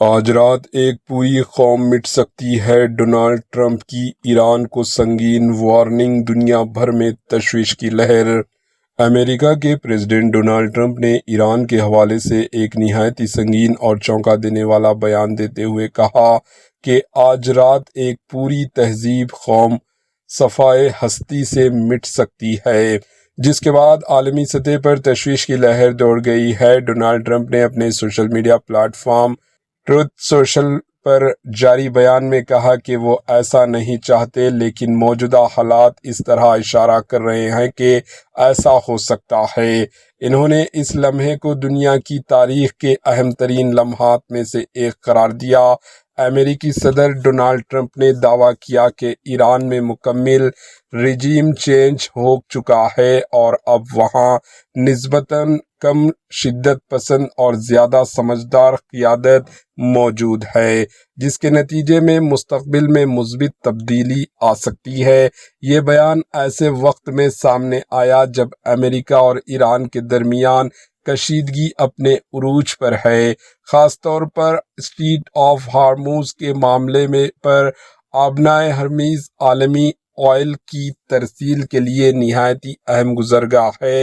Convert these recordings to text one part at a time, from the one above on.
آج رات ایک پوری قوم مٹ سکتی ہے، ڈونلڈ ٹرمپ کی ایران کو سنگین وارننگ، دنیا بھر میں تشویش کی لہر۔ امریکہ کے صدر ڈونلڈ ٹرمپ نے ایران کے حوالے سے ایک نہایت سنگین اور چونکا دینے والا بیان دیتے ہوئے کہا کہ آج رات ایک پوری تہذیب قوم صفائے ہستی سے مٹ سکتی ہے، جس کے بعد عالمی سطح پر تشویش کی لہر دوڑ گئی ہے۔ ڈونلڈ ٹرمپ نے اپنے social media platform Truth Social پر جاری بیان میں کہا کہ وہ ایسا نہیں چاہتے، لیکن موجودہ حالات اس طرح اشارہ کر رہے ہیں کہ ایسا ہو سکتا ہے۔ انہوں نے اس لمحے کو دنیا کی تاریخ کے اہم ترین لمحات میں سے ایک قرار دیا۔ امریکی صدر ڈونلڈ ٹرمپ نے دعویٰ کیا کہ ایران میں مکمل رجیم چینج ہو چکا ہے اور اب وہاں نسبتاً کم شدت پسند اور زیادہ سمجھدار قیادت موجود ہے، جس کے نتیجے میں مستقبل میں مثبت تبدیلی آ سکتی ہے۔ یہ بیان ایسے وقت میں سامنے آیا جب امریکہ اور ایران کے درمیان کشیدگی اپنے عروج پر ہے، خاص طور پر اسٹریٹ آف ہارموز کے معاملے پر۔ آبنائے ہرمز عالمی آئل کی ترسیل کے لیے نہایت اہم گزرگاہ ہے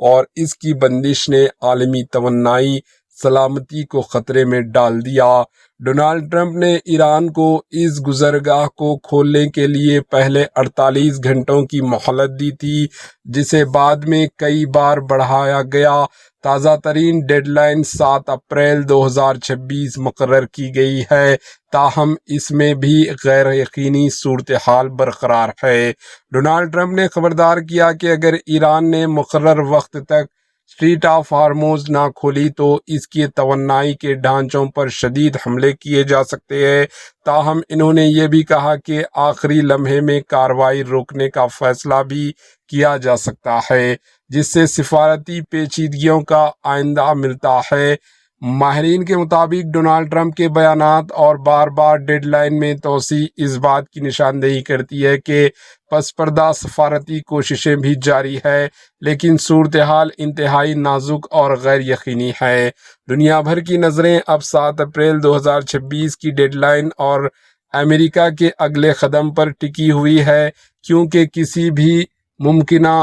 اور اس کی بندش نے عالمی توانائی سلامتی کو خطرے میں ڈال دیا۔ ڈونلڈ ٹرمپ نے ایران کو اس گزرگاہ کو کھولنے کے لیے پہلے 48 گھنٹوں کی مہلت دی تھی، جسے بعد میں کئی بار بڑھایا گیا۔ تازہ ترین ڈیڈ لائن 7 اپریل 2026 مقرر کی گئی ہے، تاہم اس میں بھی غیر یقینی صورتحال برقرار ہے۔ ڈونلڈ ٹرمپ نے خبردار کیا کہ اگر ایران نے مقرر وقت تک اسٹریٹ آف ہارموز نہ کھولی تو اس کی توانائی کے ڈھانچوں پر شدید حملے کیے جا سکتے ہیں۔ تاہم انہوں نے یہ بھی کہا کہ آخری لمحے میں کارروائی روکنے کا فیصلہ بھی کیا جا سکتا ہے، جس سے سفارتی پیچیدگیوں کا آئندہ ملتا ہے۔ ماہرین کے مطابق ڈونلڈ ٹرمپ کے بیانات اور بار بار ڈیڈ لائن میں توسیع اس بات کی نشاندہی کرتی ہے کہ پس پردہ سفارتی کوششیں بھی جاری ہے، لیکن صورتحال انتہائی نازک اور غیر یقینی ہے۔ دنیا بھر کی نظریں اب 7 اپریل 2026 کی ڈیڈ لائن اور امریکہ کے اگلے قدم پر ٹکی ہوئی ہے، کیونکہ کسی بھی ممکنہ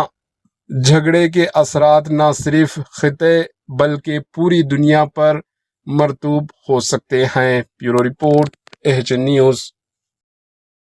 جھگڑے کے اثرات نہ صرف خطے بلکہ پوری دنیا پر مرتوب ہو سکتے ہیں۔ Bureau report, H N news.